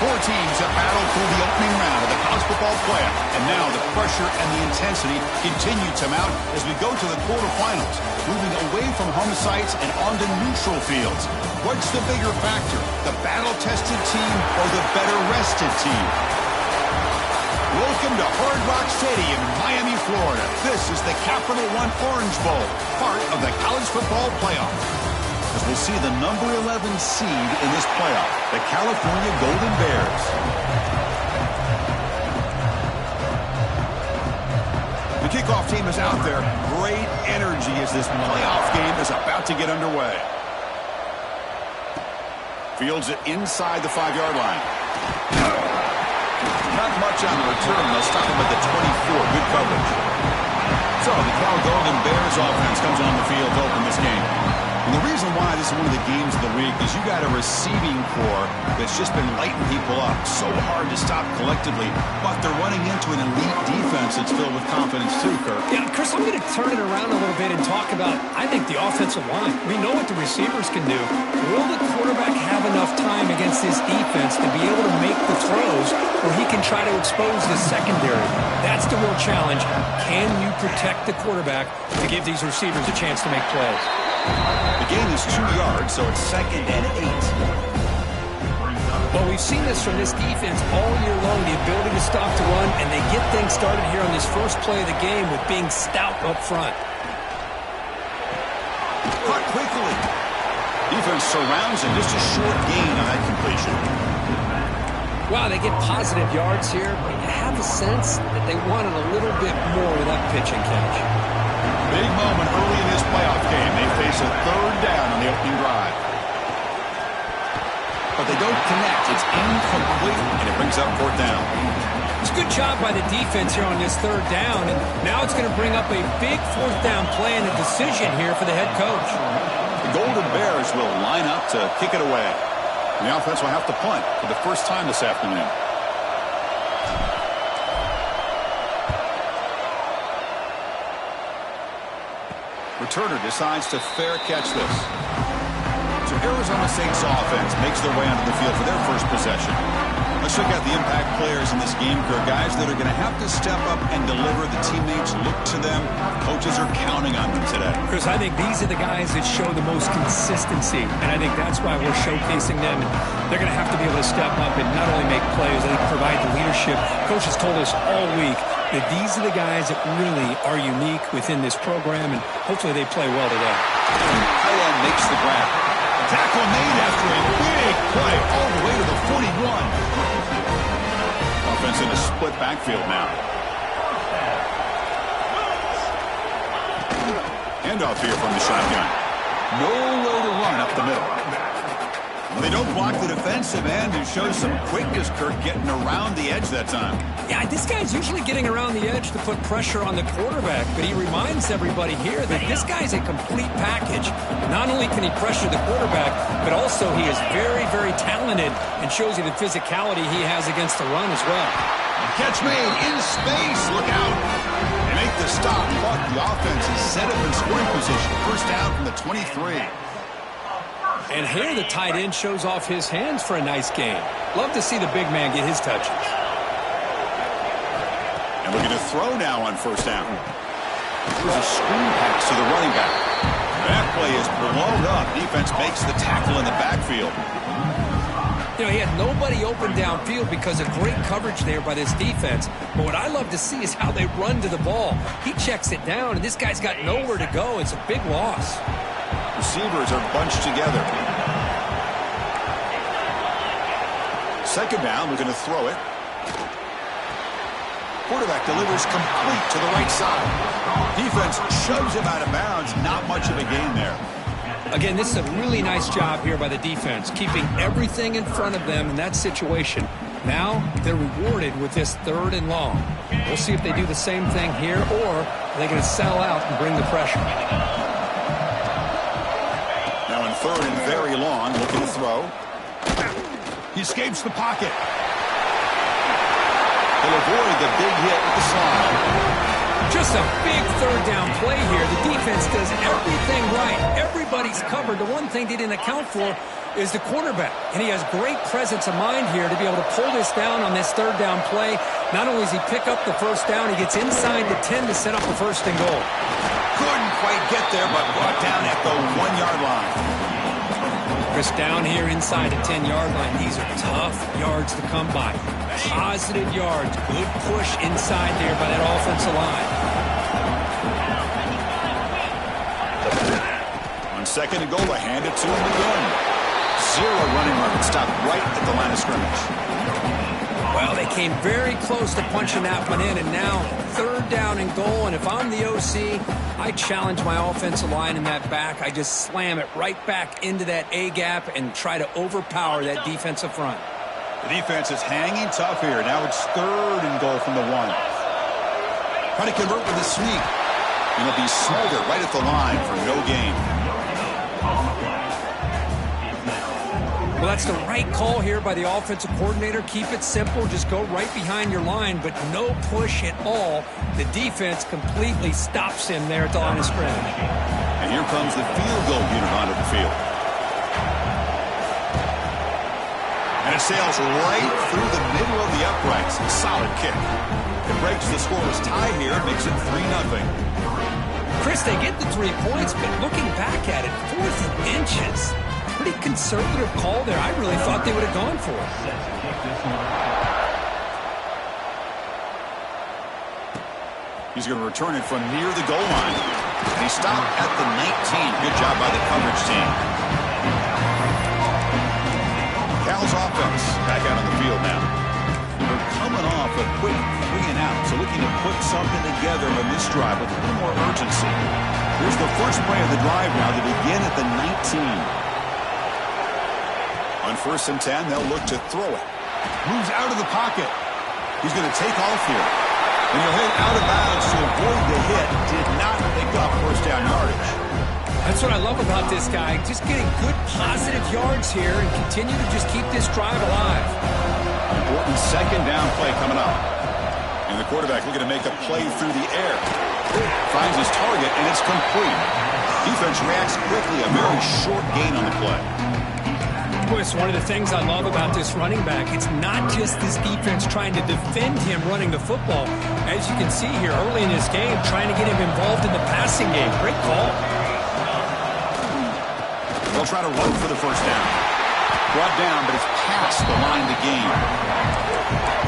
Four teams have battled through the opening round of the college football playoff, and now the pressure and the intensity continue to mount as we go to the quarterfinals, moving away from home sites and onto neutral fields. What's the bigger factor, the battle-tested team or the better-rested team? Welcome to Hard Rock Stadium in Miami, Florida. This is the Capital One Orange Bowl, part of the college football playoff. As we'll see the number 11 seed in this playoff, the California Golden Bears. The kickoff team is out there. Great energy as this playoff game is about to get underway. Fields it inside the 5-yard line. Not much on the return. They'll stop him at the 24. Good coverage. So the Cal Golden Bears offense comes on the field to open this game. And the reason why this is one of the games of the week is you got a receiving core that's just been lighting people up. So hard to stop collectively, but they're running into an elite defense that's filled with confidence too, Kirk. Yeah, Chris, I'm going to turn it around a little bit and talk about, I think, the offensive line. We know what the receivers can do. Will the quarterback have enough time against this defense to be able to make the throws where he can try to expose the secondary? That's the real challenge. Can you protect the quarterback to give these receivers a chance to make plays? The gain is 2 yards, so it's 2nd and 8. Well, we've seen this from this defense all year long, the ability to stop the run, and they get things started here on this first play of the game with being stout up front. Caught quickly. Defense surrounds him. Just a short gain on that completion. Wow, they get positive yards here, but you have a sense that they wanted a little bit more with that pitch and catch. Big moment early in this playoff game. They face a 3rd down on the opening drive. But they don't connect. It's incomplete, and it brings up 4th down. It's a good job by the defense here on this 3rd down, and now it's going to bring up a big 4th down play and a decision here for the head coach. The Golden Bears will line up to kick it away. And the offense will have to punt for the first time this afternoon. Returner decides to fair catch this. So Arizona State's offense makes their way onto the field for their first possession. Let's check out the impact players in this game, guys that are going to have to step up and deliver. The teammates look to them. Coaches are counting on them today. Chris, I think these are the guys that show the most consistency, and I think that's why we're showcasing them. They're going to have to be able to step up and not only make plays, I think provide the leadership. Coaches told us all week that these are the guys that really are unique within this program, and hopefully they play well today. Tight end makes the grab. Tackle made after a big play all the way to the 41. Offense in a split backfield now. Handoff here from the shotgun. No way to run up the middle. Well, they don't block the defensive end, who shows some quickness, Kirk, getting around the edge that time. Yeah, this guy's usually getting around the edge to put pressure on the quarterback, but he reminds everybody here that this guy's a complete package. Not only can he pressure the quarterback, but also he is very, very talented and shows you the physicality he has against the run as well. Catch made in space. Look out. They make the stop, but the offense is set up in scoring position. First down from the 23. And here the tight end shows off his hands for a nice gain. Love to see the big man get his touches. And looking to throw now on first down. There's a screen pass to the running back. That play is blown up. Defense makes the tackle in the backfield. You know, he had nobody open downfield because of great coverage there by this defense. But what I love to see is how they run to the ball. He checks it down, and this guy's got nowhere to go. It's a big loss. Receivers are bunched together. Second down, we're going to throw it. Quarterback delivers complete to the right side. Defense shoves him out of bounds. Not much of a gain there. Again, this is a really nice job here by the defense, keeping everything in front of them in that situation. Now they're rewarded with this 3rd and long. We'll see if they do the same thing here, or are they going to sell out and bring the pressure. Now in 3rd and very long, looking to throw. He escapes the pocket. He'll avoid the big hit with the slide. Just a big third down play here. The defense does everything right. Everybody's covered. The one thing they didn't account for is the quarterback. And he has great presence of mind here to be able to pull this down on this third down play. Not only does he pick up the first down, he gets inside the 10 to set up a first and goal. Couldn't quite get there, but brought down at the 1-yard line. Chris, down here inside the 10-yard line. These are tough yards to come by. Positive yards. Good push inside there by that offensive line. On second and goal, a hand it to him again. Zero running room. Stopped right at the line of scrimmage. Well, they came very close to punching that one in, and now third down and goal. And if I'm the OC, I challenge my offensive line in that back. I just slam it right back into that A-gap and try to overpower that defensive front. The defense is hanging tough here. Now it's third and goal from the 1. Trying to convert with a sneak. And it'll be smothered right at the line for no gain. Well, that's the right call here by the offensive coordinator. Keep it simple. Just go right behind your line, but no push at all. The defense completely stops him there at the line of scrimmage. And here comes the field goal unit onto the field. And it sails right through the middle of the uprights. Solid kick. It breaks the scoreless tie here. Makes it 3-0. Chris, they get the 3 points, but looking back at it, 4th and inches. Pretty conservative call there. I really thought they would have gone for it. He's going to return it from near the goal line. And he stopped at the 19. Good job by the coverage team. Cal's offense back out on the field now. They're coming off a quick 3 and out, so looking to put something together on this drive with a little more urgency. Here's the first play of the drive now to begin at the 19. On 1st and 10, they'll look to throw it. Moves out of the pocket. He's going to take off here. And he'll hit out of bounds to avoid the hit. Did not pick up first down yardage. That's what I love about this guy. Just getting good positive yards here and continue to just keep this drive alive. Important second down play coming up. And the quarterback looking to make a play through the air. Finds his target, and it's complete. Defense reacts quickly. A very short gain on the play. It's one of the things I love about this running back. It's not just this defense trying to defend him running the football. As you can see here early in this game, trying to get him involved in the passing game. Great call. They'll try to run for the first down. Brought down, but it's past the line to gain.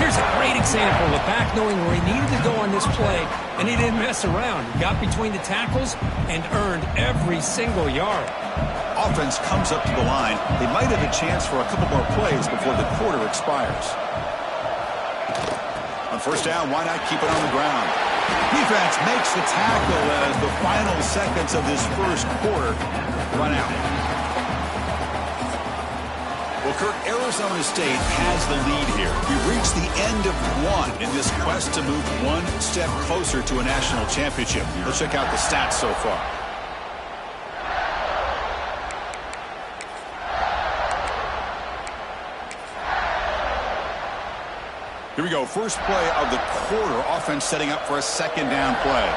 Here's a great example of a back knowing where he needed to go on this play, and he didn't mess around. He got between the tackles and earned every single yard. Offense comes up to the line. They might have a chance for a couple more plays before the quarter expires. On first down, why not keep it on the ground? Defense makes the tackle as the final seconds of this first quarter run out. Well, Kirk, Arizona State has the lead here. We've reached the end of one in this quest to move one step closer to a national championship. Let's check out the stats so far. Here we go. First play of the quarter. Offense setting up for a second down play.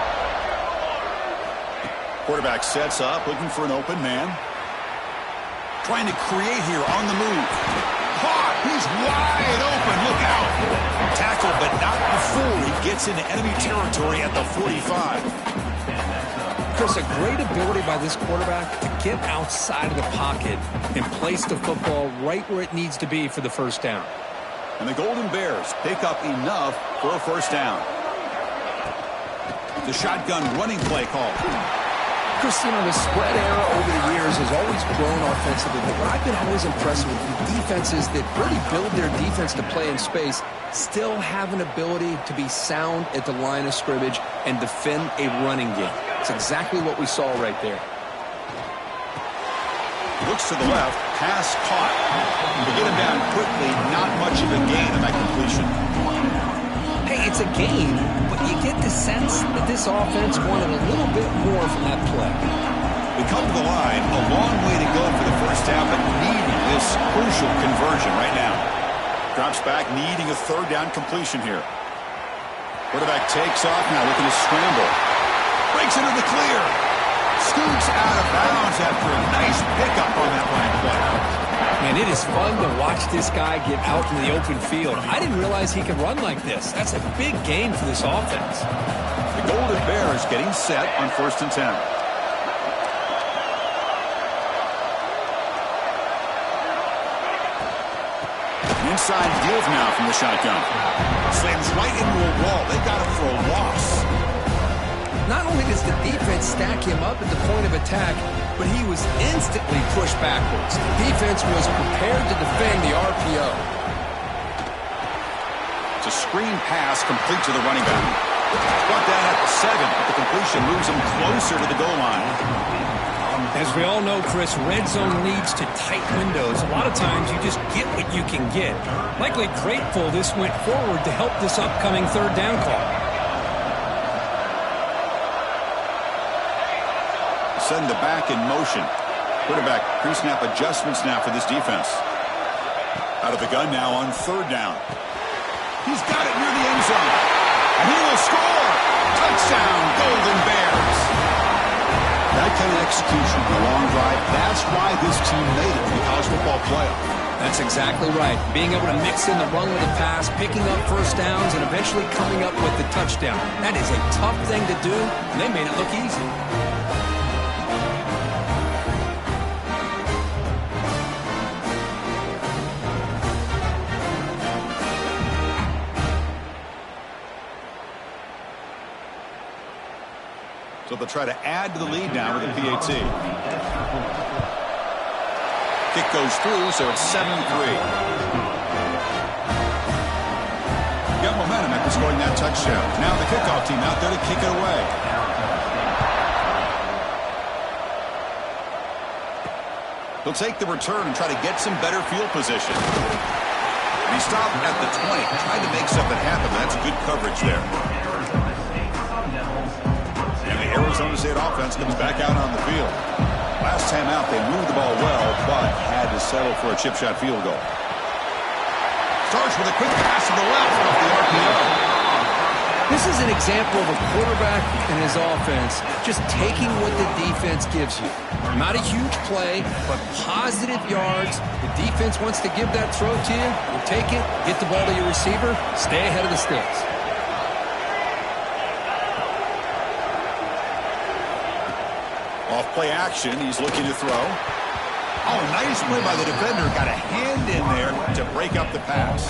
Quarterback sets up, looking for an open man. Trying to create here on the move. Caught. He's wide open. Look out. Tackled, but not before he gets into enemy territory at the 45. Chris, a great ability by this quarterback to get outside of the pocket and place the football right where it needs to be for the first down. And the Golden Bears pick up enough for a first down. The shotgun running play call. Chris, you know, the spread era over the years has always grown offensively, but what I've been always impressed with the defenses that really build their defense to play in space still have an ability to be sound at the line of scrimmage and defend a running game. It's exactly what we saw right there. Looks to the left, pass caught. To get him down quickly, not much of a gain on that completion. Hey, it's a gain, but you get the sense that this offense wanted a little bit more from that play. We come to the line, a long way to go for the first down, but needing this crucial conversion right now. Drops back, needing a third down completion here. Quarterback takes off now, looking to scramble. Breaks into the clear. Scoots out of bounds after a nice pickup on that line play. And it is fun to watch this guy get out in the open field. I didn't realize he could run like this. That's a big gain for this offense. The Golden Bears getting set on 1st and 10. Inside deals now from the shotgun. Slams right into a wall. They got him for a loss. Not only does the defense stack him up at the point of attack, but he was instantly pushed backwards. The defense was prepared to defend the RPO. It's a screen pass complete to the running back. Brought down at the 7, but the completion moves him closer to the goal line. As we all know, Chris, red zone leads to tight windows. A lot of times you just get what you can get. Likely grateful this went forward to help this upcoming 3rd down call. Send the back in motion. Quarterback pre-snap adjustments now for this defense. Out of the gun now on 3rd down. He's got it near the end zone. And he will score. Touchdown, Golden Bears. That kind of execution in the long drive, that's why this team made it to the college football playoff. That's exactly right. Being able to mix in the run with the pass, picking up 1st downs, and eventually coming up with the touchdown. That is a tough thing to do, and they made it look easy. So they'll try to add to the lead now with a PAT. Kick goes through, so it's 7-3. Got momentum after scoring that touchdown. Now the kickoff team out there to kick it away. He'll take the return and try to get some better field position. And he stopped at the 20, tried to make something happen. That's good coverage there. Arizona State offense comes back out on the field. Last time out, they moved the ball well, but had to settle for a chip shot field goal. Starts with a quick pass to the left off the RPO. This is an example of a quarterback and his offense just taking what the defense gives you. Not a huge play, but positive yards. The defense wants to give that throw to you. You take it, get the ball to your receiver, stay ahead of the sticks. Off play action, he's looking to throw. Oh, nice play by the defender. Got a hand in there to break up the pass.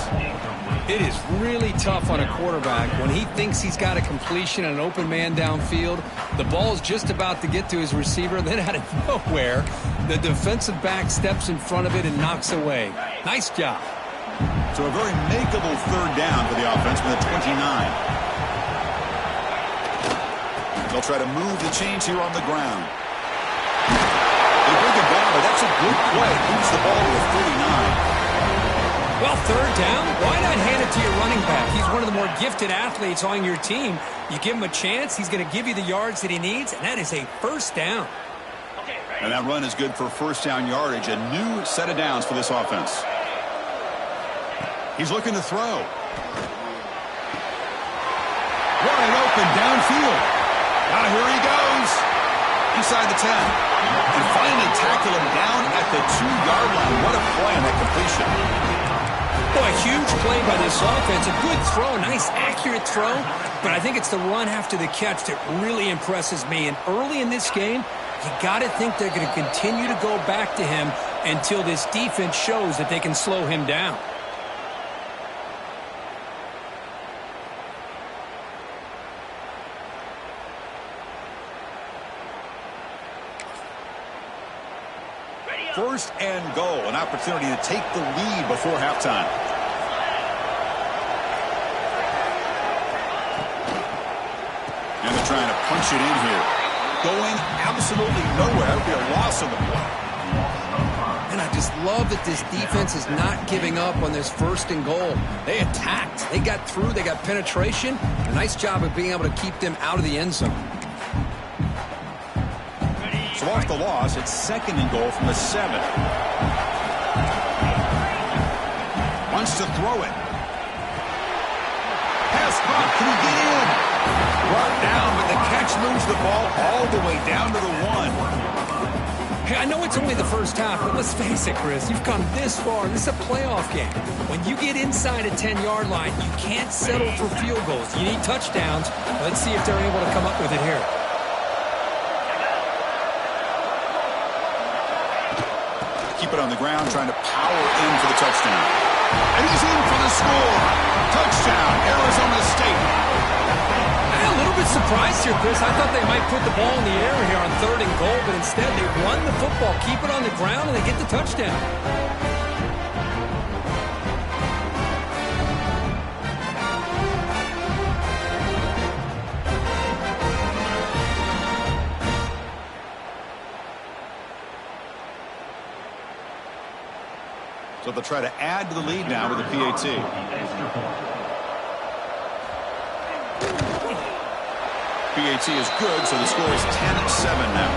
It is really tough on a quarterback when he thinks he's got a completion and an open man downfield. The ball's just about to get to his receiver. Then out of nowhere, the defensive back steps in front of it and knocks away. Nice job. So a very makeable 3rd down for the offense with a 29. They'll try to move the chains here on the ground. They bring it down, but that's a good play. Moves the ball to a 39. Well, 3rd down, why not hand it to your running back? He's one of the more gifted athletes on your team. You give him a chance, he's going to give you the yards that he needs, and that is a 1st down. And that run is good for 1st down yardage. A new set of downs for this offense. He's looking to throw. Wide open downfield. Now here he goes. Inside the 10. And finally tackle him down at the 2-yard line. What a play on that completion. Boy, a huge play by this offense. A good throw, nice accurate throw. But I think it's the run after the catch that really impresses me. And early in this game, you got to think they're going to continue to go back to him until this defense shows that they can slow him down. First and goal, an opportunity to take the lead before halftime. And they're trying to punch it in here. Going absolutely nowhere. That would be a loss of the play. And I just love that this defense is not giving up on this 1st and goal. They attacked. They got through. They got penetration. A nice job of being able to keep them out of the end zone. So off the loss, it's 2nd and goal from the 7. Wants to throw it. Has pass caught. Can he get in? Brought down, but the catch moves the ball all the way down to the 1. Hey, I know it's only the first half, but let's face it, Chris. You've come this far. This is a playoff game. When you get inside a 10-yard line, you can't settle for field goals. You need touchdowns. Let's see if they're able to come up with it here. Keep it on the ground, trying to power in for the touchdown. And he's in for the score. Touchdown, Arizona State. A little bit surprised here, Chris. I thought they might put the ball in the air here on 3rd and goal, but instead they run the football, keep it on the ground, and they get the touchdown. So they'll try to add to the lead now with the PAT. PAT is good, so the score is 10-7 now.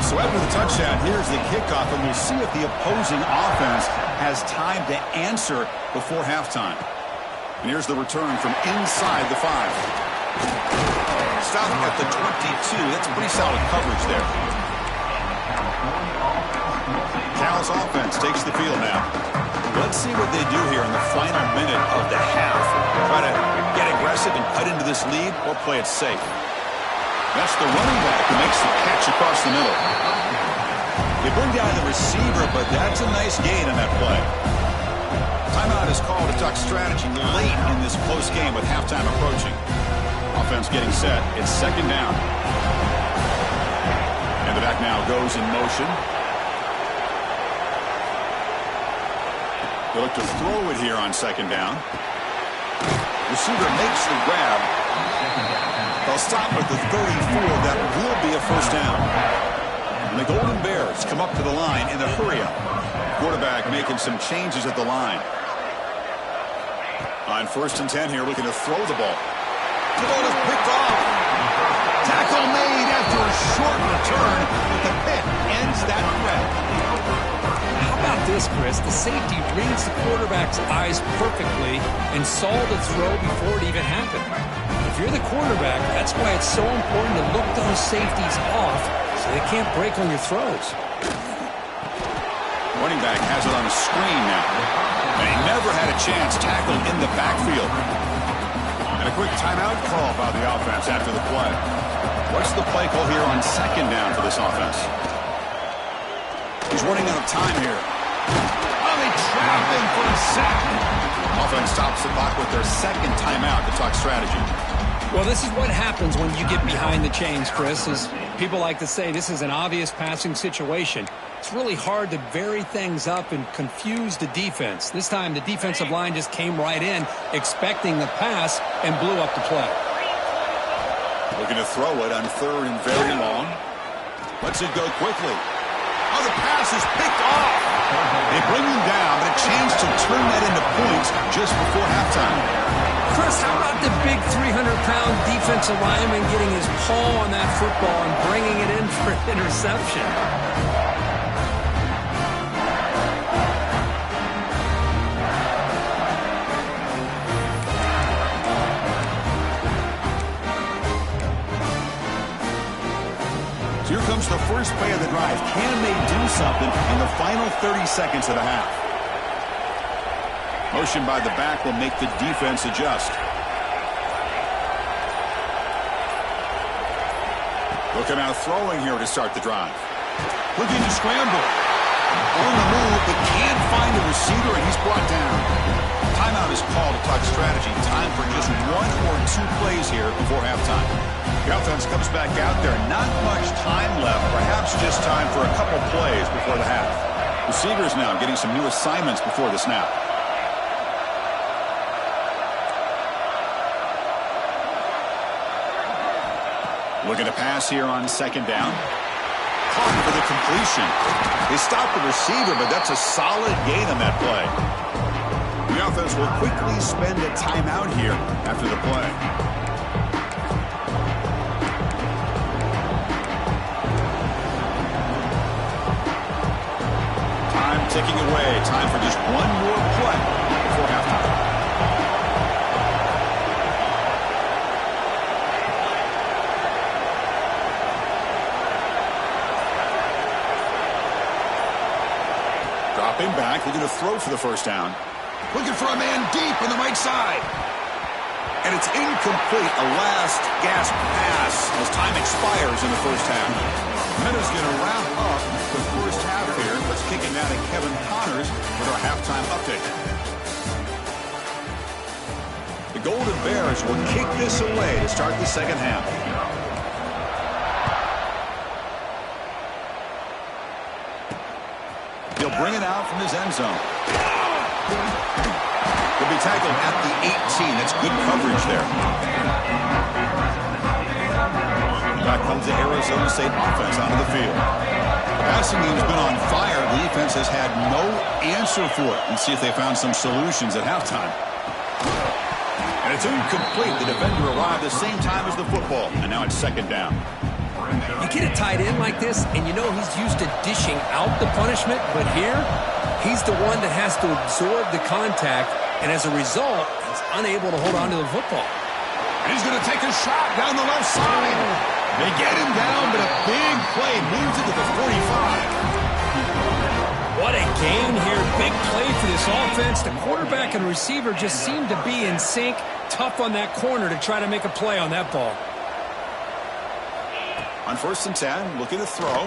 So after the touchdown, here's the kickoff, and we'll see if the opposing offense has time to answer before halftime. And here's the return from inside the 5. Stop at the 22. That's pretty solid coverage there. Cal's offense takes the field now. Let's see what they do here in the final minute of the half. Try to get aggressive and cut into this lead, or play it safe. That's the running back who makes the catch across the middle. They bring down the receiver, but that's a nice gain on that play. Timeout is called to talk strategy late in this close game with halftime approaching. Offense getting set. It's 2nd down. And the back now goes in motion. They look to throw it here on 2nd down. Receiver makes the grab. They'll stop at the 34. That will be a 1st down. And the Golden Bears come up to the line in the hurry-up. Quarterback making some changes at the line. On 1st and 10 here, looking to throw the ball. The ball is picked off. Tackle made after a short return, but the pick ends that threat. How about this, Chris? The safety reads the quarterback's eyes perfectly and saw the throw before it even happened. If you're the quarterback, that's why it's so important to look those safeties off so they can't break on your throws. Running back has it on the screen now. And he never had a chance tackled in the backfield. And a quick timeout call by the offense after the play. What's the play call here on 2nd down for this offense? He's running out of time here. Oh, they trap him for a sack. Offense stops the clock with their 2nd timeout to talk strategy. Well, this is what happens when you get behind the chains, Chris. As people like to say, this is an obvious passing situation. It's really hard to vary things up and confuse the defense. This time, the defensive line just came right in, expecting the pass, and blew up the play. Looking to throw it on 3rd and very long. Lets it go quickly. Oh, the pass is picked off. They bring him down, but a chance to turn that into points just before halftime. Chris, how about the big 300-pound defensive lineman getting his paw on that football and bringing it in for an interception? Here comes the first play of the drive. Can they do something in the final 30 seconds of the half? Motion by the back will make the defense adjust. Looking out throwing here to start the drive. Looking to scramble. On the move, but can't find the receiver, and he's brought down. Timeout is called to talk strategy. Time for just 1 or 2 plays here before halftime. The offense comes back out there. Not much time left. Perhaps just time for a couple plays before the half. Receivers now getting some new assignments before the snap. Looking to pass here on 2nd down. Caught for the completion. They stop the receiver, but that's a solid gain on that play. The offense will quickly spend a timeout here after the play. Ticking away. Time for just 1 more play before halftime. quarterback looking to throw for the first down. Looking for a man deep on the right side. And it's incomplete. A last gasp pass as time expires in the first half. Minutes going to wrap up the first half here. Let's kick it now to Kevin Connors with our halftime update. The Golden Bears will kick this away to start the second half. He'll bring it out from his end zone. He'll be tackled at the 18. That's good coverage there. Back comes the Arizona State offense onto the field. The passing game's been on fire. The defense has had no answer for it. Let's see if they found some solutions at halftime. And it's incomplete. The defender arrived the same time as the football. And now it's second down. You get a tight end like this, and you know he's used to dishing out the punishment, but here, he's the one that has to absorb the contact, and as a result, he's unable to hold on to the football. And he's going to take a shot down the left side. They get him down, but a big play moves it to the 45. What a gain here. Big play for this offense. The quarterback and receiver just seem to be in sync. Tough on that corner to try to make a play on that ball. On 1st and 10, looking to throw.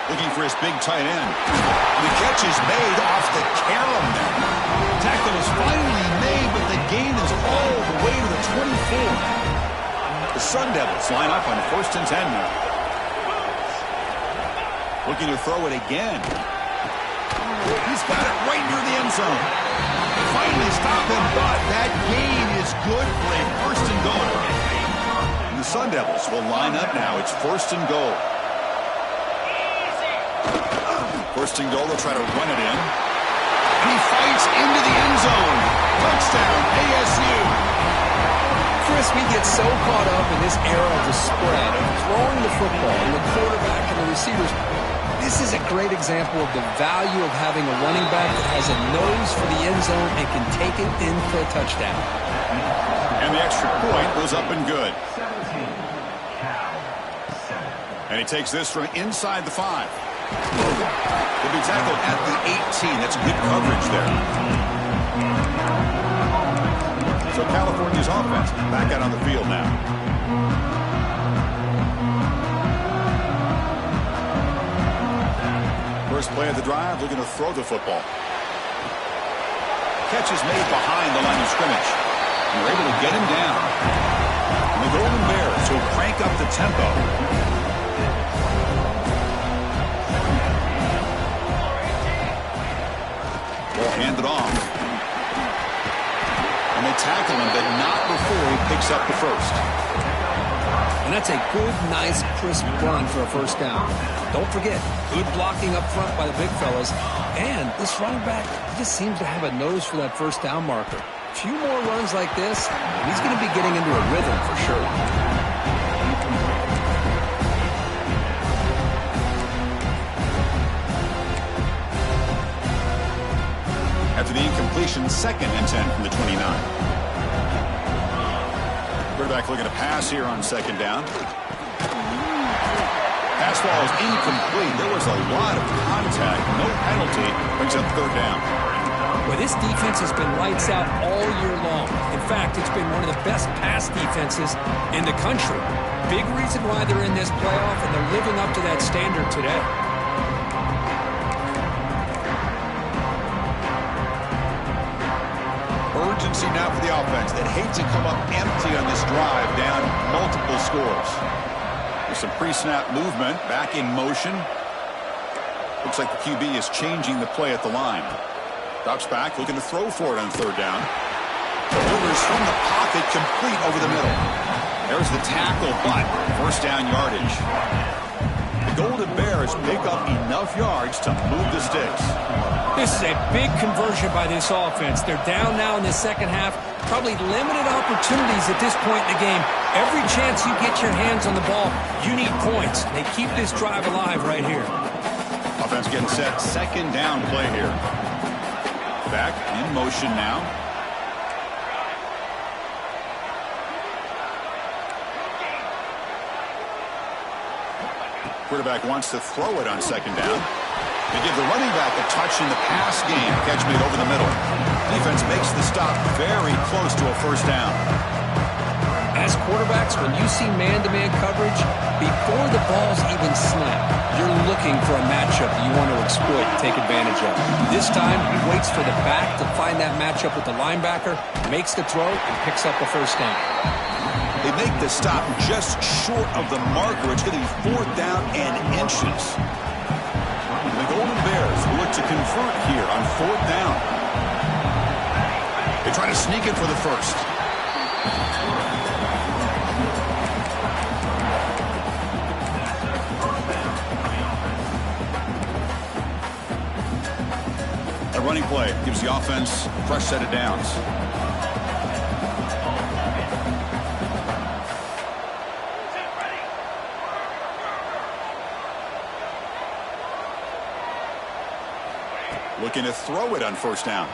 Looking for his big tight end. The catch is made off the carom there. Tackle is finally made, but the gain is all the way to the 24. The Sun Devils line up on 1st and 10 now. Looking to throw it again. He's got it right near the end zone. They finally stop him, but that gain is good for a 1st and goal. The Sun Devils will line up now. It's 1st and goal. 1st and goal. They'll try to run it in. And he fights into the end zone. Touchdown, ASU. Chris, we get so caught up in this era of the spread, of throwing the football, and the quarterback and the receivers. This is a great example of the value of having a running back that has a nose for the end zone and can take it in for a touchdown. And the extra point was up and good. And he takes this from inside the 5. He'll be tackled at the 18. That's good coverage there. So California's offense back out on the field now. First play of the drive, looking to throw the football. Catch is made behind the line of scrimmage. And they're able to get him down. And the Golden Bears will crank up the tempo. Ball handed off. And they tackle him, but not before he picks up the first. And that's a good, nice, crisp run for a first down. Don't forget, good blocking up front by the big fellas. And this running back just seems to have a nose for that first down marker. A few more runs like this, and he's going to be getting into a rhythm for sure. After the incompletion, 2nd and 10 from the 29. Quarterback looking to pass here on 2nd down. Pass ball is incomplete. There was a lot of contact. No penalty. Brings up 3rd down. Well, this defense has been lights out all year long. In fact, it's been one of the best pass defenses in the country. Big reason why they're in this playoff, and they're living up to that standard today. Urgency now for the offense that hates to come up empty on this drive, down multiple scores. There's some pre-snap movement, back in motion. Looks like the QB is changing the play at the line. Drops back, looking to throw for it on 3rd down. Delivers from the pocket, complete over the middle. There's the tackle, but 1st down yardage. The Golden Bears pick up enough yards to move the sticks. This is a big conversion by this offense. They're down now in the second half. Probably limited opportunities at this point in the game. Every chance you get your hands on the ball, you need points. They keep this drive alive right here. Offense getting set. 2nd down play here. Back in motion now. Quarterback wants to throw it on 2nd down. They give the running back a touch in the pass game. Catch made over the middle. Defense makes the stop very close to a first down. As quarterbacks, when you see man-to-man coverage, before the ball's even snapped, you're looking for a matchup you want to exploit and take advantage of. This time, he waits for the back to find that matchup with the linebacker, makes the throw, and picks up the first down. They make the stop just short of the marker. It's going to be 4th down and inches. The Golden Bears look to convert here on 4th down. They try to sneak it for the first. A running play gives the offense a fresh set of downs. Looking to throw it on first down.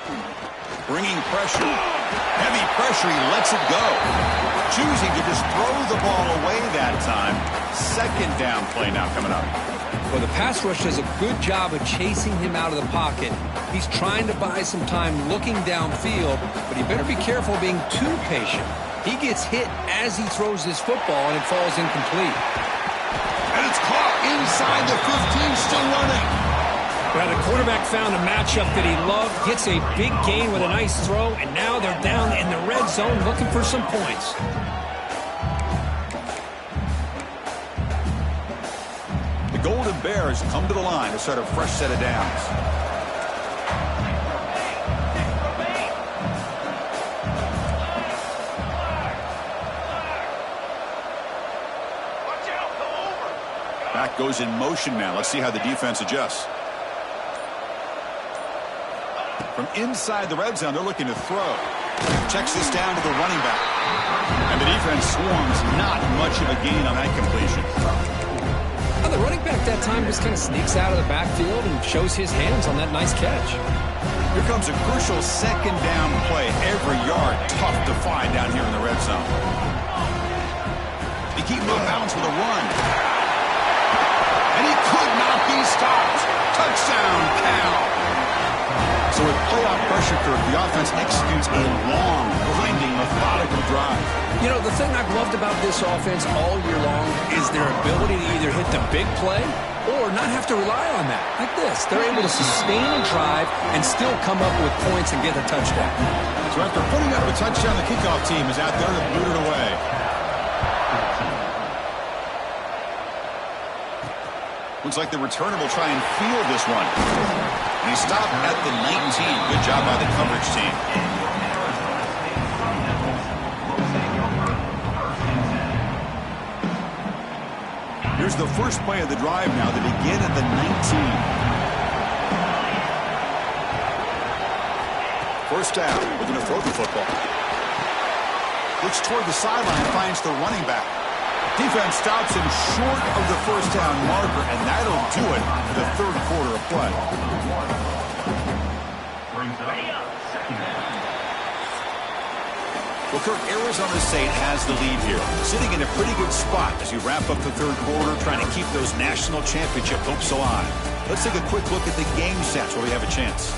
Bringing pressure. Heavy pressure. He lets it go. Choosing to just throw the ball away that time. 2nd down play now coming up. Well, the pass rush does a good job of chasing him out of the pocket. He's trying to buy some time looking downfield, but he better be careful being too patient. He gets hit as he throws this football, and it falls incomplete. And it's caught inside the 15, still running. Well, the quarterback found a matchup that he loved, gets a big gain with a nice throw, and now they're down in the red zone looking for some points. The Golden Bears come to the line to start a fresh set of downs. Back goes in motion now. Let's see how the defense adjusts. From inside the red zone, they're looking to throw. Checks this down to the running back. And the defense swarms. Not much of a gain on that completion. Well, the running back that time just kind of sneaks out of the backfield and shows his hands on that nice catch. Here comes a crucial 2nd down play. Every yard tough to find down here in the red zone. They keep no bounds with a run. And he could not be stopped. Touchdown, Cal. So with playoff pressure curve, the offense executes a long, grinding, methodical drive. You know, the thing I've loved about this offense all year long is their ability to either hit the big play or not have to rely on that. Like this, they're able to sustain a drive and still come up with points and get a touchdown. So after putting up a touchdown, the kickoff team is out there to boot it away. Looks like the returner will try and field this one. And he stopped at the 19. Good job by the coverage team. Here's the first play of the drive now. They begin at the 19. First down. Looking to throw the football. Looks toward the sideline, finds the running back. Defense stops him short of the first down marker, and that'll do it for the 3rd quarter of play. Well, Kirk, Arizona State has the lead here, sitting in a pretty good spot as you wrap up the 3rd quarter, trying to keep those national championship hopes alive. Let's take a quick look at the game stats where we have a chance.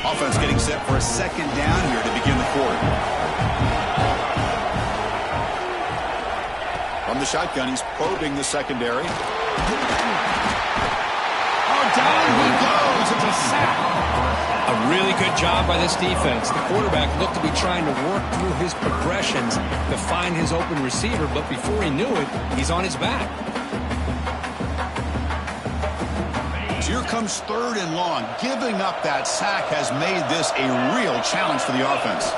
Offense getting set for a 2nd down here to begin the quarter. From the shotgun, he's probing the secondary. Oh, down he goes. It's a sack. A really good job by this defense. The quarterback looked to be trying to work through his progressions to find his open receiver, but before he knew it, he's on his back. Here comes 3rd and long. Giving up that sack has made this a real challenge for the offense.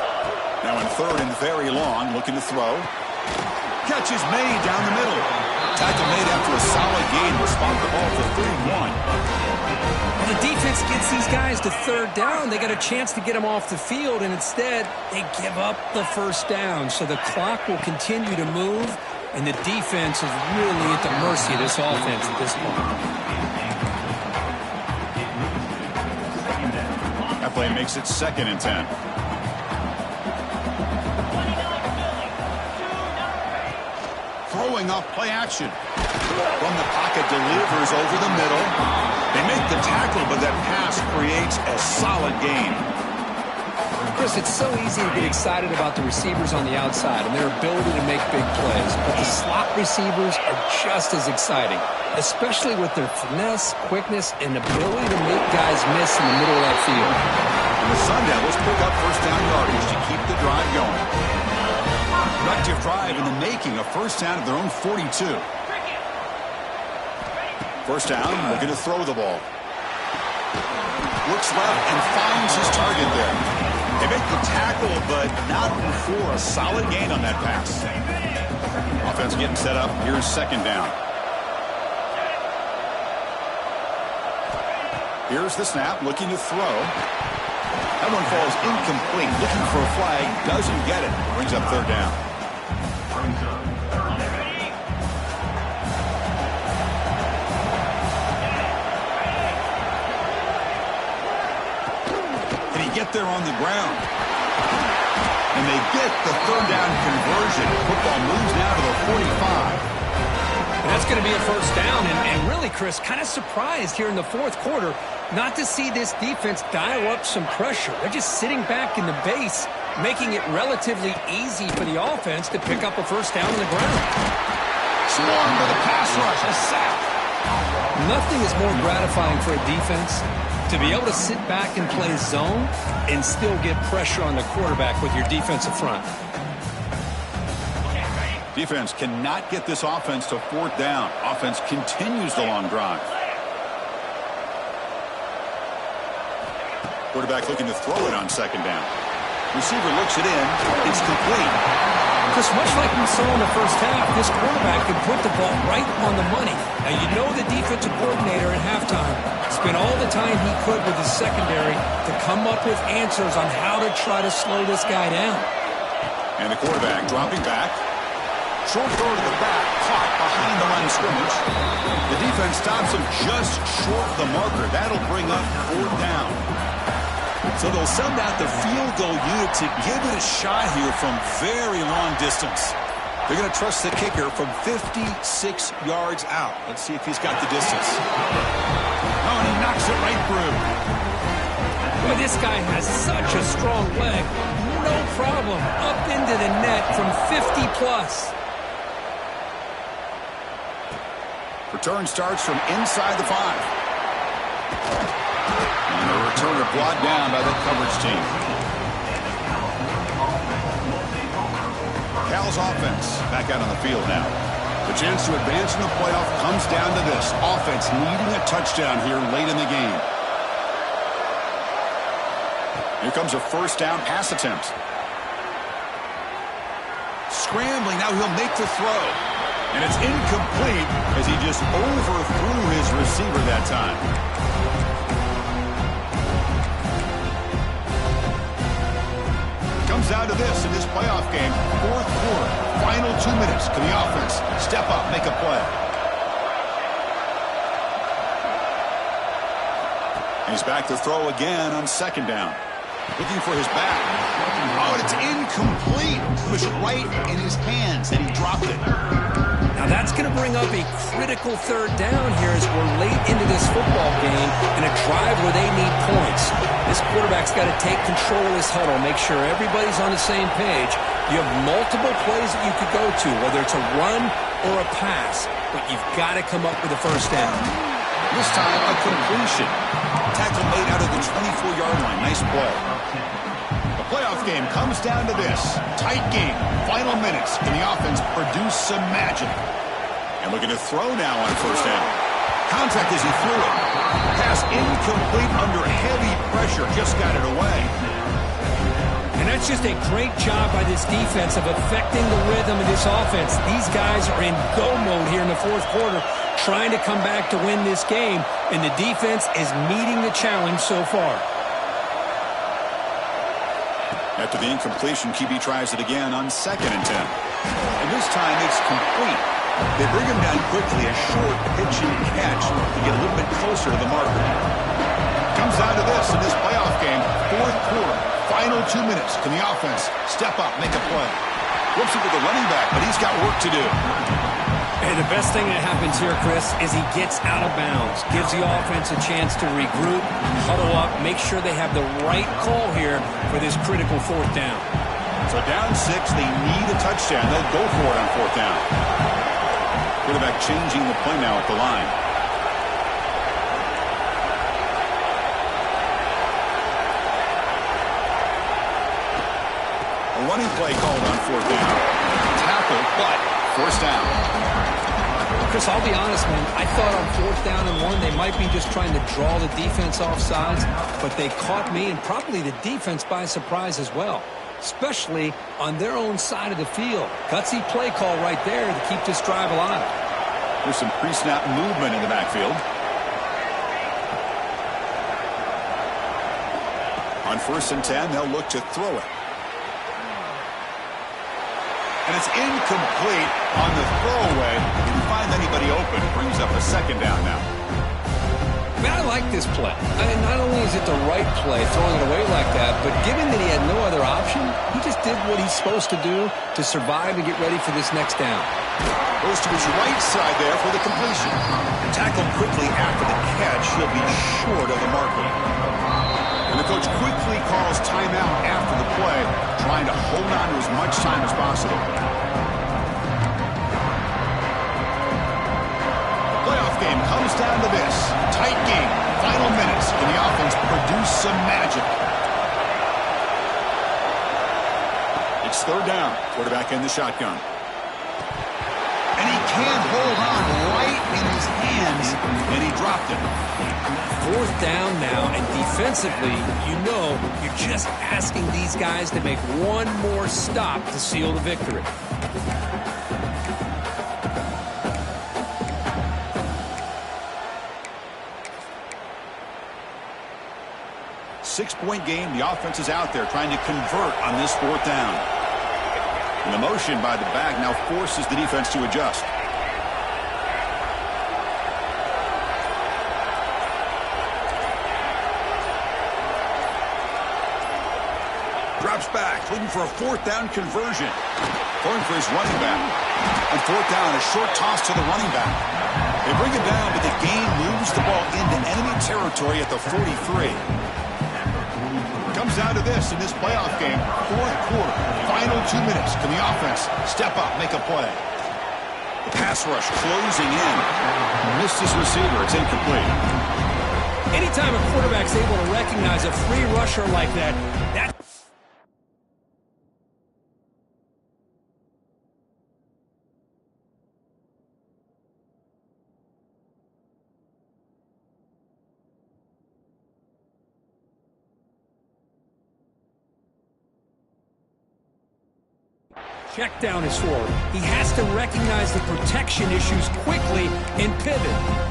Now in 3rd and very long, looking to throw. Catch is made down the middle. Tackle made after a solid gain. Will spot the ball for 31. When the defense gets these guys to 3rd down, they got a chance to get them off the field, and instead they give up the first down. So the clock will continue to move, and the defense is really at the mercy of this offense at this point. That play makes it 2nd and 10. throwing off play action. From the pocket, delivers over the middle. They make the tackle, but that pass creates a solid gain. Chris, it's so easy to get excited about the receivers on the outside and their ability to make big plays, but the slot receivers are just as exciting, especially with their finesse, quickness, and ability to make guys miss in the middle of that field. And the Sun Devils pick up first down yardage to keep the drive going. Productive drive in the making, a first down of their own 42. First down, looking to throw the ball. Looks left and finds his target there. They make the tackle, but not before a solid gain on that pass. Offense getting set up. Here's second down. Here's the snap, looking to throw. That one falls incomplete. Looking for a flag, doesn't get it. Brings up third down. Get there on the ground. And they get the third down conversion. Football moves now to the 45. And that's going to be a first down. And really, Chris, kind of surprised here in the fourth quarter not to see this defense dial up some pressure. They're just sitting back in the base, making it relatively easy for the offense to pick up a first down on the ground. Swarmed by the pass rush. A sack. Nothing is more gratifying for a defense to be able to sit back and play zone and still get pressure on the quarterback with your defensive front. Defense cannot get this offense to fourth down. Offense continues the long drive. Quarterback looking to throw it on second down. Receiver looks it in. It's complete. Chris, much like we saw in the first half, this quarterback can put the ball right on the money. Now, you know the defensive coordinator at halftime spent all the time he could with his secondary to come up with answers on how to try to slow this guy down. And the quarterback dropping back. Short throw to the back, caught behind the line of scrimmage. The defense stops him just short of the marker. That'll bring up fourth down. So they'll send out the field goal unit to give it a shot here from very long distance. They're going to trust the kicker from 56 yards out. Let's see if he's got the distance. Oh, and he knocks it right through. Boy, this guy has such a strong leg. No problem. Up into the net from 50 plus. Return starts from inside the 5. And the returner brought down by the coverage team. Cal's offense back out on the field now. The chance to advance in the playoff comes down to this. Offense needing a touchdown here late in the game. Here comes a first down pass attempt. Scrambling, now he'll make the throw. And it's incomplete as he just overthrew his receiver that time. Comes down to this in this playoff game. Fourth quarter, final 2 minutes. Can the offense step up, make a play? He's back to throw again on second down. Looking for his back. Oh, and it's incomplete. It was right in his hands, and he dropped it. Now that's going to bring up a critical third down here as we're late into this football game in a drive where they need points. This quarterback's got to take control of this huddle, make sure everybody's on the same page. You have multiple plays that you could go to, whether it's a run or a pass, but you've got to come up with a first down. This time, a completion. Tackle made out of the 24-yard line. Nice play. The playoff game comes down to this. Tight game. Final minutes. Can the offense produce some magic? And looking to throw now on first down. Contact as he threw it. Pass incomplete under heavy pressure. Just got it away. And that's just a great job by this defense of affecting the rhythm of this offense. These guys are in go mode here in the fourth quarter, trying to come back to win this game, and the defense is meeting the challenge so far. After the incompletion, QB tries it again on 2nd and 10. And this time it's complete. They bring him down quickly, a short pitch and catch to get a little bit closer to the marker. Comes down to this in this playoff game, fourth quarter, final 2 minutes. Can the offense step up, make a play? Flips it to the running back, but he's got work to do. And the best thing that happens here, Chris, is he gets out of bounds, gives the offense a chance to regroup, huddle up, make sure they have the right call here for this critical fourth down. So down 6, they need a touchdown. They'll go for it on fourth down. Quarterback changing the play now at the line. A running play called on fourth down. Tackle, but first down. Chris, I'll be honest, man. I thought on fourth down and 1, they might be just trying to draw the defense off sides, but they caught me and probably the defense by surprise as well, especially on their own side of the field. Gutsy play call right there to keep this drive alive. There's some pre-snap movement in the backfield. On 1st and 10, they'll look to throw it. And it's incomplete on the throwaway. Didn't find anybody open. Brings up a second down now. Man, I like this play. Not only is it the right play, throwing it away like that, but given that he had no other option, he just did what he's supposed to do to survive and get ready for this next down. Goes to his right side there for the completion. Tackled quickly after the catch. He'll be short of the marker. And the coach quickly calls timeout after the play, trying to hold on to as much time as possible. The playoff game comes down to this. Tight game. Final minutes. Can the offense produce some magic? It's third down. Quarterback in the shotgun. And he can't hold on right in his hands, and he dropped it. Fourth down now, and defensively, you know you're just asking these guys to make one more stop to seal the victory. Six-point game. The offense is out there trying to convert on this fourth down. And the motion by the back now forces the defense to adjust. Drops back, looking for a fourth down conversion. Going for his running back. On fourth down, a short toss to the running back. They bring it down, but the game moves the ball into enemy territory at the 43. Comes down to this in this playoff game. Fourth quarter, final 2 minutes. Can the offense step up, make a play? The pass rush closing in. Missed his receiver. It's incomplete. Anytime a quarterback's able to recognize a free rusher like that, check down is for. He has to recognize the protection issues quickly and pivot.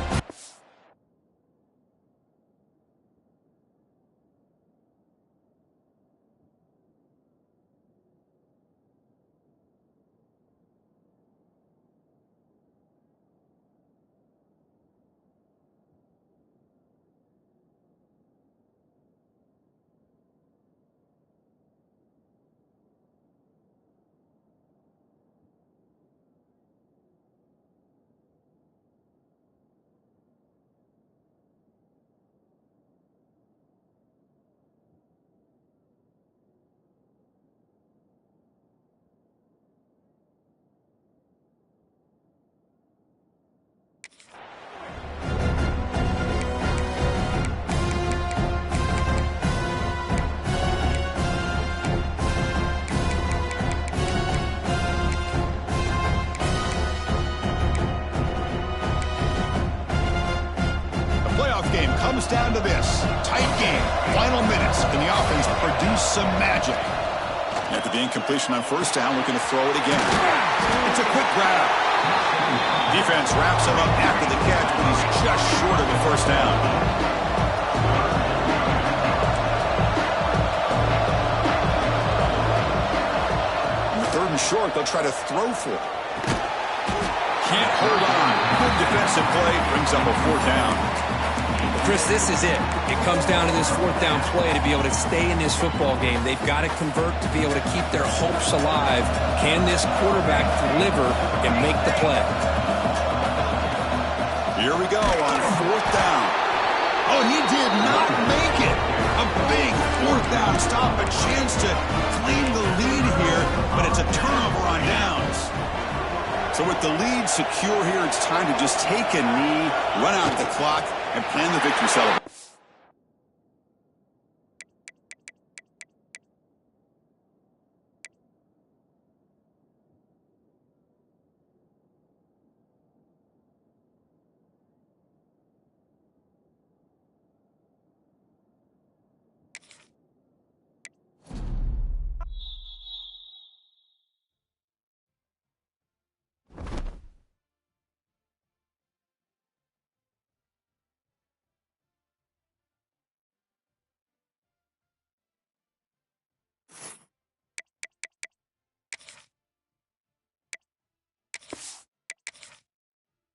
Game comes down to this. Tight game. Final minutes. Can the offense produce some magic? After the incompletion on first down, looking to throw it again. It's a quick grab. Defense wraps him up after the catch, but he's just short of the first down. On the 3rd and short, they'll try to throw for it. Can't hold on. Good defensive play. Brings up a fourth down. Chris, this is it. It comes down to this fourth down play to be able to stay in this football game. They've got to convert to be able to keep their hopes alive. Can this quarterback deliver and make the play? Here we go on fourth down. Oh, he did not make it. A big fourth down stop, a chance to claim the lead here, but it's a turnover on downs. So with the lead secure here, it's time to just take a knee, run out the clock, and plan the victory celebration.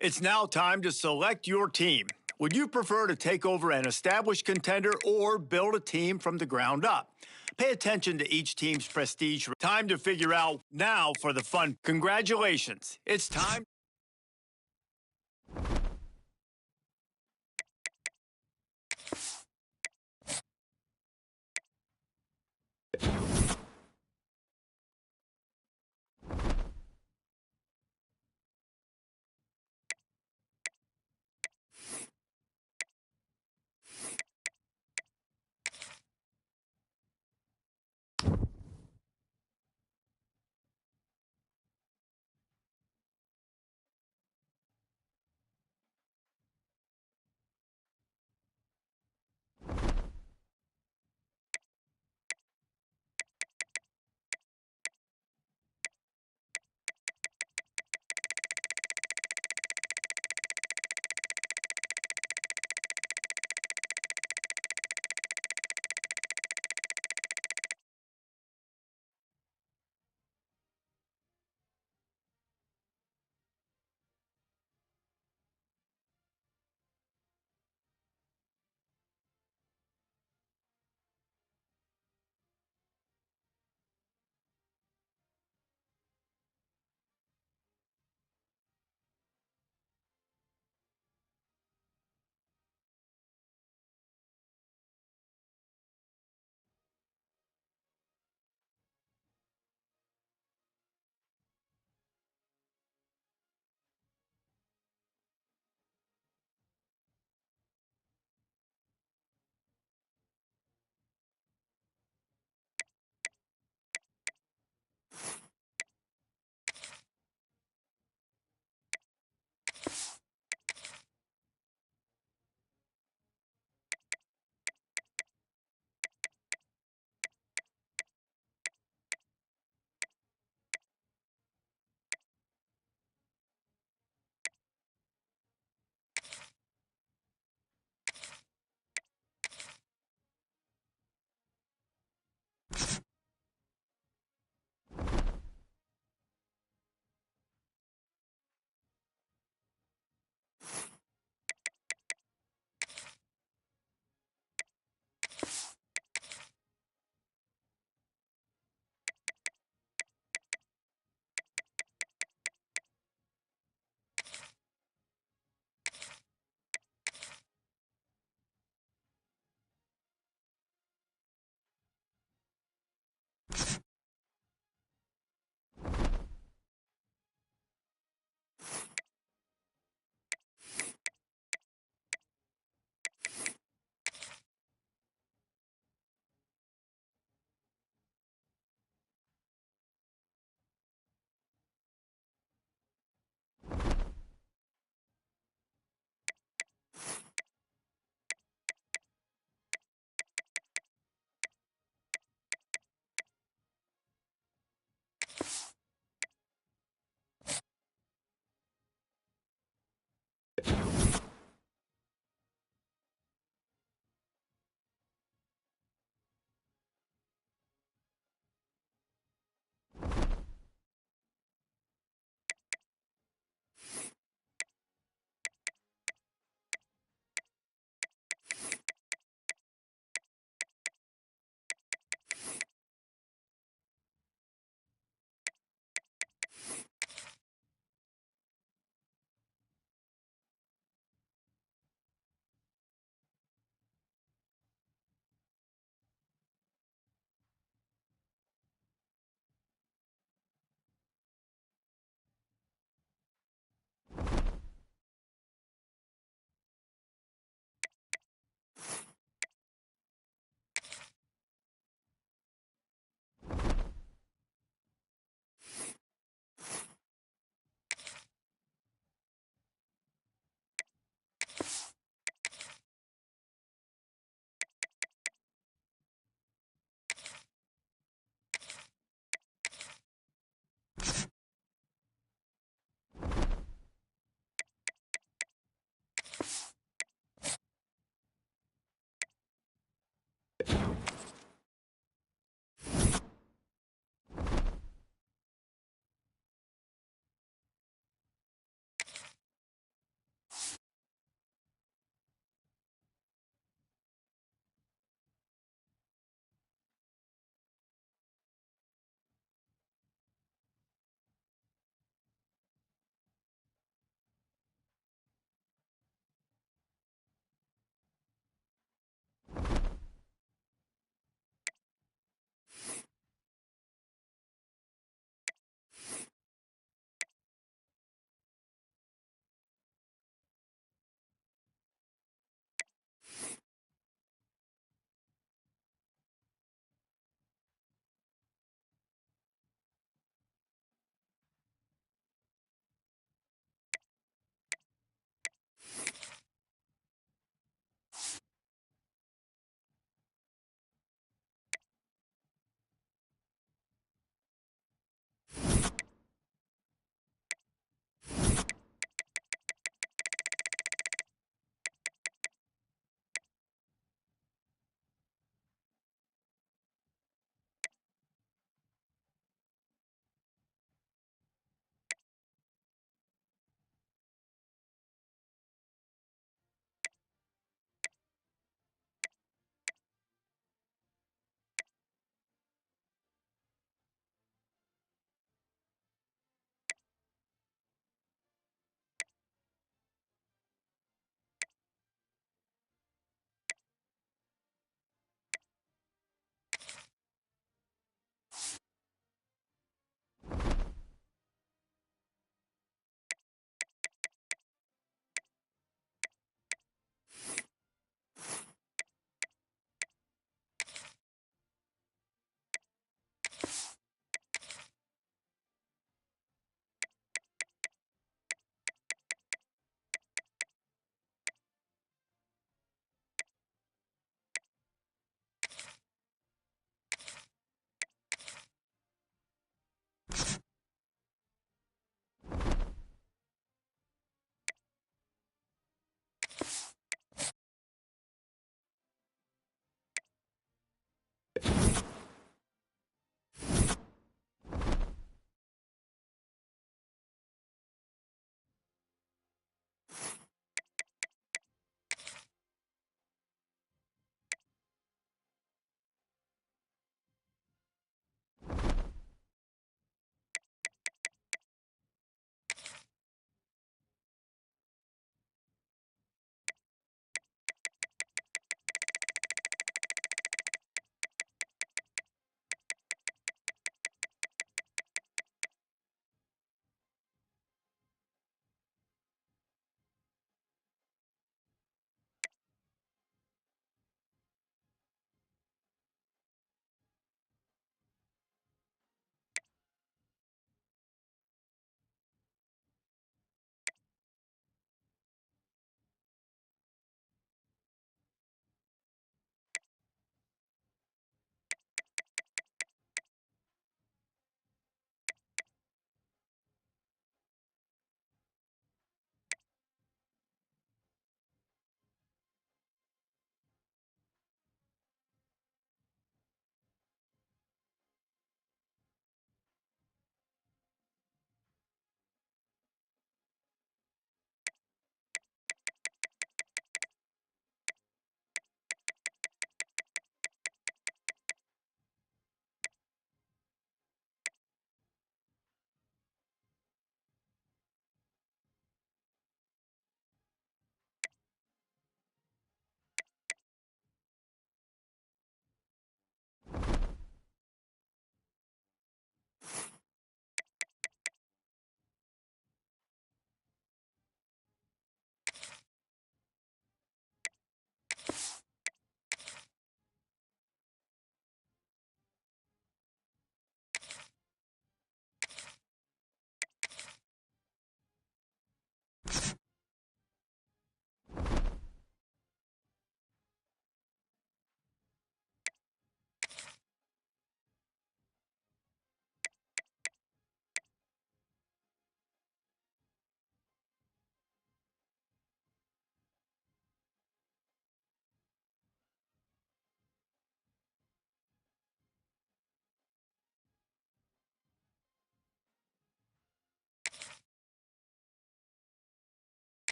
It's now time to select your team. Would you prefer to take over an established contender or build a team from the ground up? Pay attention to each team's prestige. Time to figure out now for the fun. Congratulations. It's time.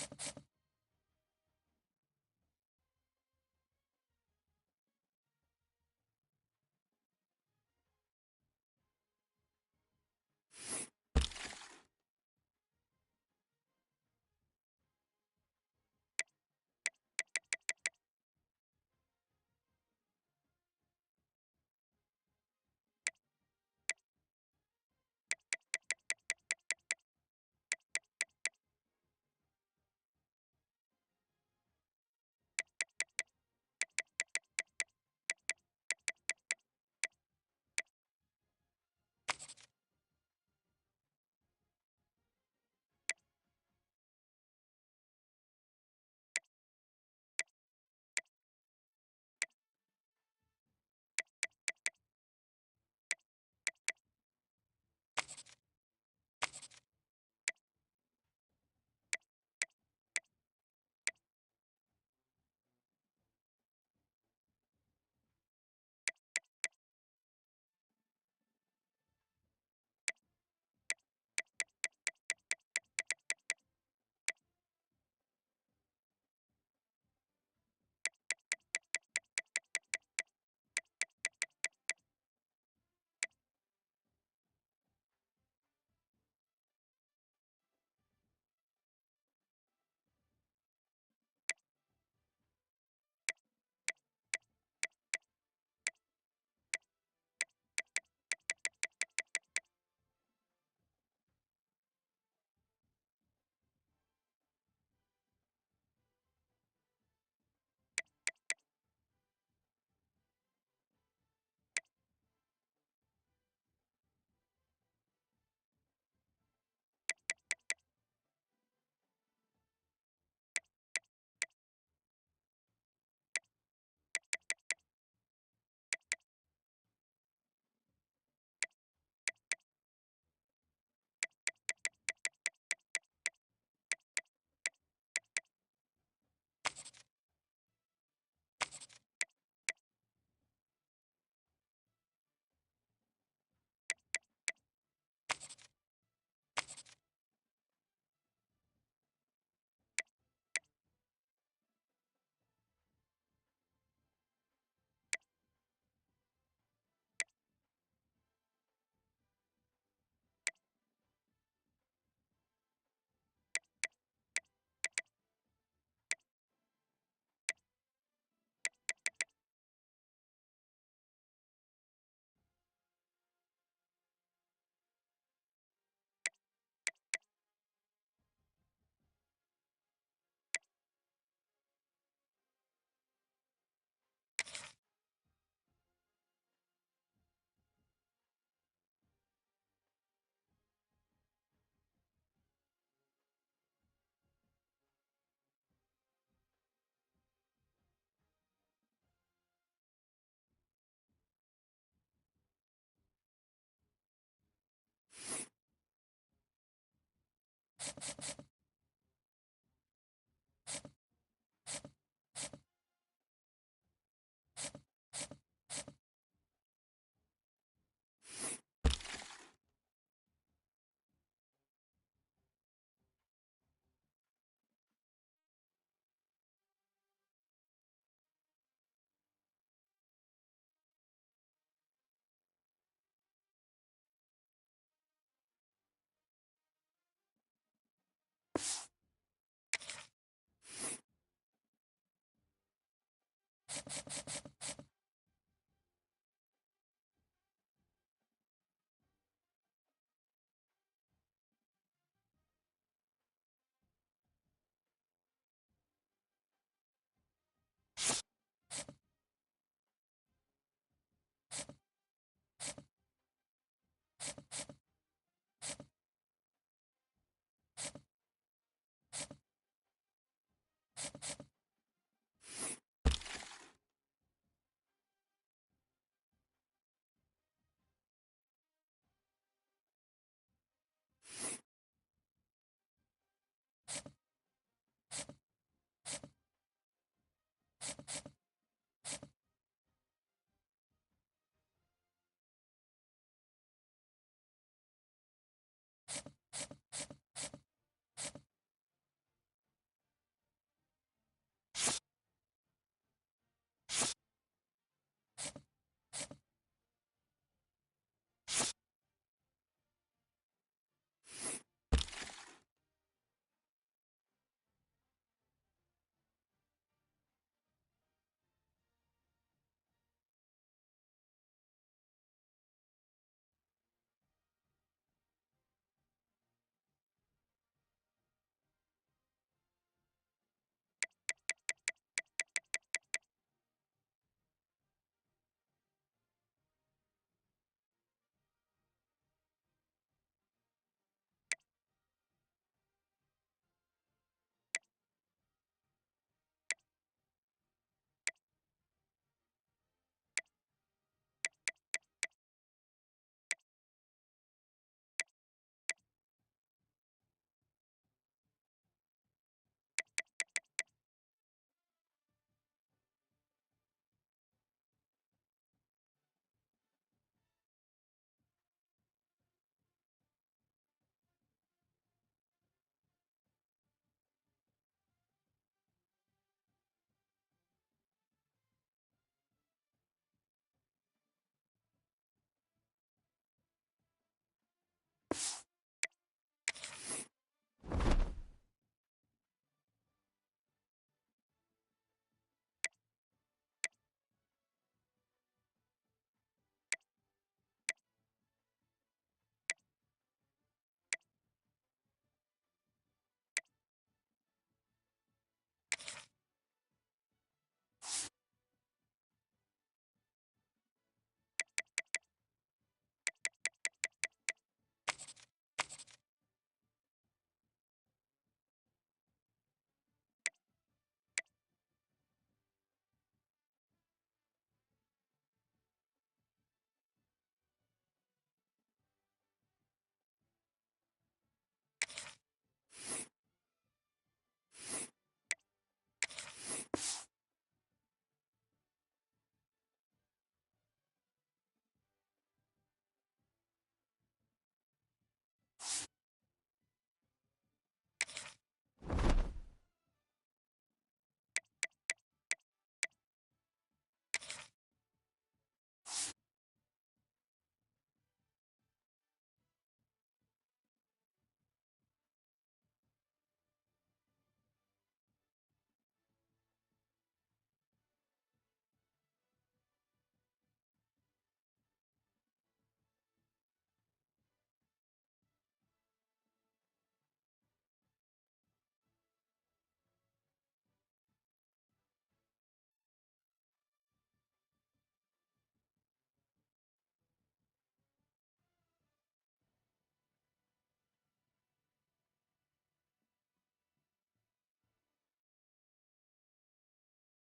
You